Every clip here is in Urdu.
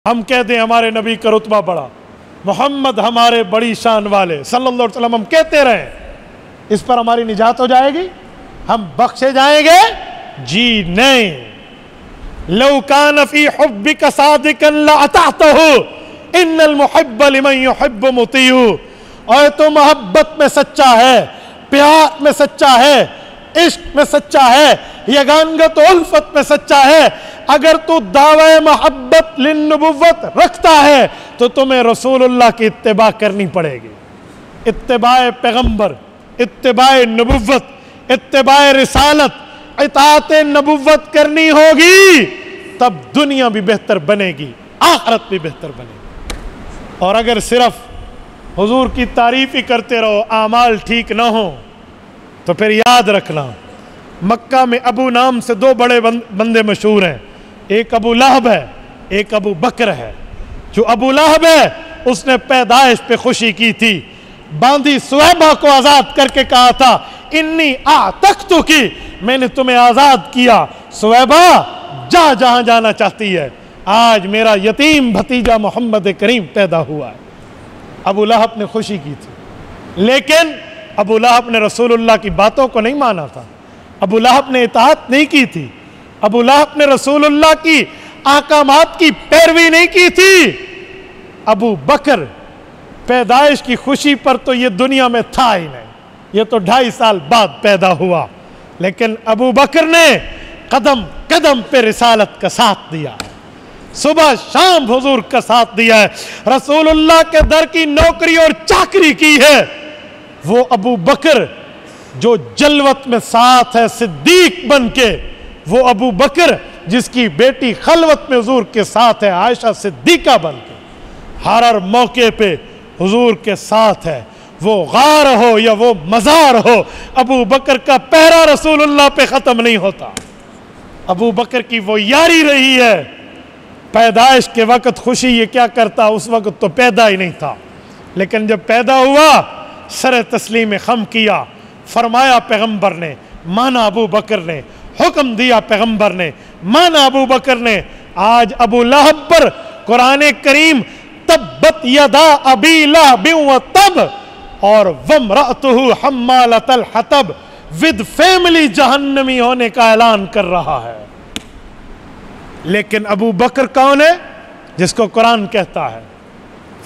ہم کہتے ہیں ہمارے نبی کا رتبہ بڑا، محمد ہمارے بڑی شان والے صلی اللہ علیہ وسلم، ہم کہتے رہیں، اس پر ہماری نجات ہو جائے گی؟ ہم بخشے جائیں گے؟ جی نہیں۔ لو کان فی حبک صادقا لاطعتہ ان المحب لمن یحب مطیع۔ اور تو محبت میں سچا ہے، پیار میں سچا ہے، عشق میں سچا ہے، یگانگت و الفت میں سچا ہے، اگر تو دعوی محبت للنبوت رکھتا ہے تو تمہیں رسول اللہ کی اتباع کرنی پڑے گی۔ اتباع پیغمبر، اتباع نبوت، اتباع رسالت، اطاعت نبوت کرنی ہوگی، تب دنیا بھی بہتر بنے گی، آخرت بھی بہتر بنے گی۔ اور اگر صرف حضور کی تعریف ہی کرتے رہو، اعمال ٹھیک نہ ہوں، تو پھر یاد رکھنا، مکہ میں ابو نام سے دو بڑے بندے مشہور ہیں، ایک ابو لہب ہے، ایک ابو بکر ہے۔ جو ابو لہب ہے اس نے پیدائش پہ خوشی کی تھی، باندی سویبہ کو آزاد کر کے کہا تھا انی اعتقتکی، میں نے تمہیں آزاد کیا، سویبہ جا جہاں جانا چاہتی ہے۔ آج میرا یتیم بھتیجا محمد کریم پیدا ہوا ہے۔ ابو لہب نے خوشی کی تھی، لیکن ابو لہب نے رسول اللہ کی باتوں کو نہیں مانا تھا، ابو لہب نے اطاعت نہیں کی تھی، ابو لہب نے رسول اللہ کی احکامات کی پیروی نہیں کی تھی۔ ابو بکر پیدائش کی خوشی پر تو یہ دنیا میں تھا ہی نہیں، یہ تو 2.5 سال بعد پیدا ہوا، لیکن ابو بکر نے قدم قدم پہ رسالت کا ساتھ دیا، صبح شام حضور کا ساتھ دیا ہے، رسول اللہ کے در کی نوکری اور چاکری کی ہے۔ وہ ابو بکر جو جلوت میں ساتھ ہے صدیق بن کے، وہ ابو بکر جس کی بیٹی خلوت میں حضور کے ساتھ ہے عائشہ صدیقہ بن کے، ہر موقع پہ حضور کے ساتھ ہے، وہ غار ہو یا وہ مزار ہو، ابو بکر کا پہرا رسول اللہ پہ ختم نہیں ہوتا۔ ابو بکر کی وہ یاری رہی ہے، پیدائش کے وقت خوشی یہ کیا کرتا، اس وقت تو پیدا ہی نہیں تھا، لیکن جب پیدا ہوا سر تسلیم خم کیا، فرمایا پیغمبر نے، مانا ابو بکر نے، حکم دیا پیغمبر نے، مانا ابو بکر نے۔ آج ابو لہب پر قرآن کریم تبت یدا ابی لہب وتب اور وامرأتہ حمالۃ الحطب ود فیملی جہنمی ہونے کا اعلان کر رہا ہے۔ لیکن ابو بکر کون ہے جس کو قرآن کہتا ہے؟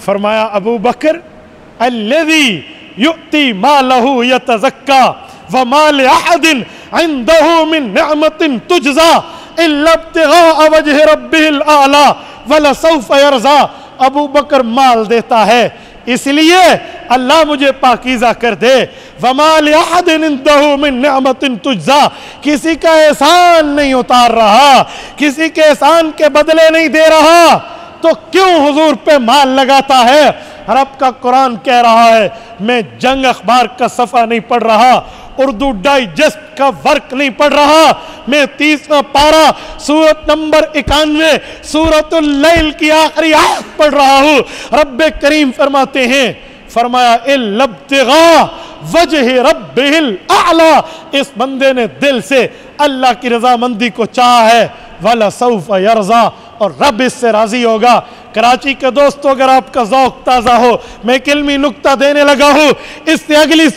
فرمایا ابو بکر الذی یؤتی مالہ یتزکا وما لأحد عنده من نعمت تجزا الا ابتغاء وجہ ربہ الاعلی ولسوف یرضی۔ ابو بکر مال دیتا ہے اس لیے اللہ مجھے پاکیزہ کر دے، وما لأحد عنده من نعمت تجزا، کسی کا احسان نہیں اتار رہا، کسی کے احسان کے بدلے نہیں دے رہا، تو کیوں حضور پہ مال لگاتا ہے؟ رب کا قرآن کہہ رہا ہے میں جنگ اخبار کا صفحہ نہیں پڑھ رہا، اردو ڈائجسٹ کا ورک نہیں پڑھ رہا، میں 30واں پارہ سورت نمبر 91 سورت اللیل کی آخری آیت پڑھ رہا ہوں۔ رب کریم فرماتے ہیں، فرمایا اِلَّا ابْتِغَاءَ وَجْهِ رَبِّهِ الْأَعْلَى، اس بندے نے دل سے اللہ کی رضامندی کو چاہا ہے، وَلَسَوْفَ يَرْضَى، اور رب اس سے راضی ہوگا۔ کراچی کے دوستو اگر آپ کا ذوق تازہ ہو، میں ایک علمی نکتہ دینے لگا ہوں، اس سے اگلی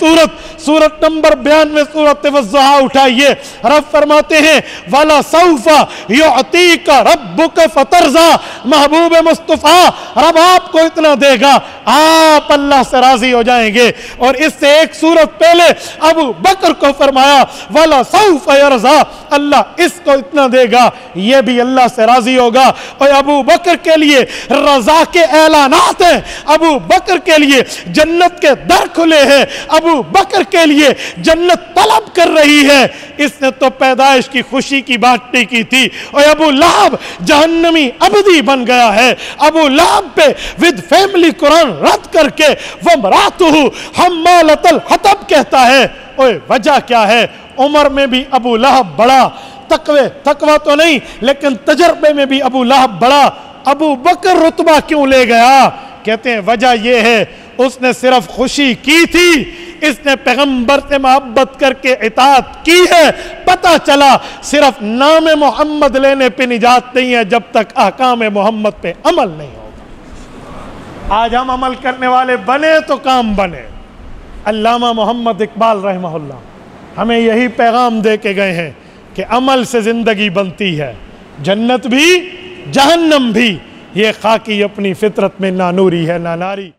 سورت نمبر 92 سورت والضحیٰ اٹھائیے، رب فرماتے ہیں وَلَسَوْفَ يُعْطِيكَ رَبُّكَ فَتَرْضَى، محبوب مصطفیٰ رب آپ کو اتنا دے گا آپ اللہ سے راضی ہو جائیں گے۔ اور اس سے ایک سورت پہلے ابو بکر کو فرمایا وَلَسَوْفَ يَرْضَى، اللہ اس کو اتنا دے گا یہ بھی اللہ سے راضی ہوگا۔ اور ابو بکر کے لیے رضا کے اعلانات ہیں، ابو بکر کے لیے جنت کے در کھلے ہیں، ابو بکر کے لیے جنت طلب کر رہی ہے۔ اس نے تو پیدائش کی خوشی کی بات نہیں کی تھی، اور ابو لہب جہنمی ابدی بن گیا ہے۔ ابو لہب پہ ود فیملی قرآن رد کر کے وامرأتہ حمالۃ الحطب کہتا ہے۔ اوہ وجہ کیا ہے؟ عمر میں بھی ابو لہب بڑا، تقوی تو نہیں لیکن تجربے میں بھی ابو لہب بڑا، ابو بکر رتبہ کیوں لے گیا؟ کہتے ہیں وجہ یہ ہے اس نے صرف خوشی کی تھی، اس نے پیغمبر سے محبت کر کے اطاعت کی ہے، پتہ چلا صرف نام محمد لینے پہ نجات نہیں ہے جب تک احکام محمد پہ عمل نہیں ہوگا۔ آج ہم عمل کرنے والے بنے تو کام بنے۔ علامہ محمد اقبال رحمہ اللہ ہمیں یہی پیغام دے کے گئے ہیں کہ عمل سے زندگی بنتی ہے، جنت بھی جہنم بھی، یہ خاکی اپنی فطرت میں نہ نوری ہے نہ ناری۔